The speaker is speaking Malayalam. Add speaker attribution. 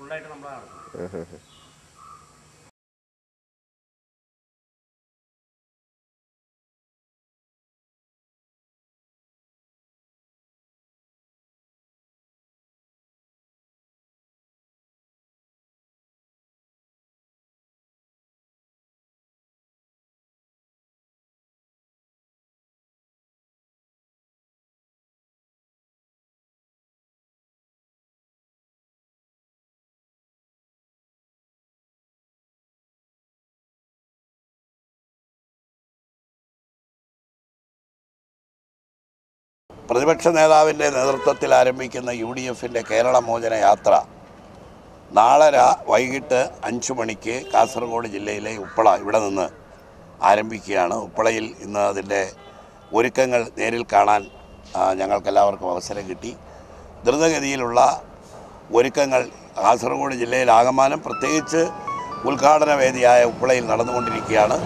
Speaker 1: ഫുള്ളായിട്ട് നമ്മളാണ്.
Speaker 2: പ്രതിപക്ഷ നേതാവിൻ്റെ നേതൃത്വത്തിൽ ആരംഭിക്കുന്ന UDFൻ്റെ കേരള മോചന യാത്ര നാളെ വൈകിട്ട് 5 മണിക്ക് കാസർഗോഡ് ജില്ലയിലെ ഉപ്പള ഇവിടെ നിന്ന് ആരംഭിക്കുകയാണ്. ഉപ്പളയിൽ ഇന്ന് അതിൻ്റെ ഒരുക്കങ്ങൾ നേരിൽ കാണാൻ ഞങ്ങൾക്കെല്ലാവർക്കും അവസരം കിട്ടി. ദ്രുതഗതിയിലുള്ള ഒരുക്കങ്ങൾ കാസർഗോഡ് ജില്ലയിൽ ആകമാനം പ്രത്യേകിച്ച് ഉദ്ഘാടന വേദിയായ ഉപ്പളയിൽ നടന്നുകൊണ്ടിരിക്കുകയാണ്.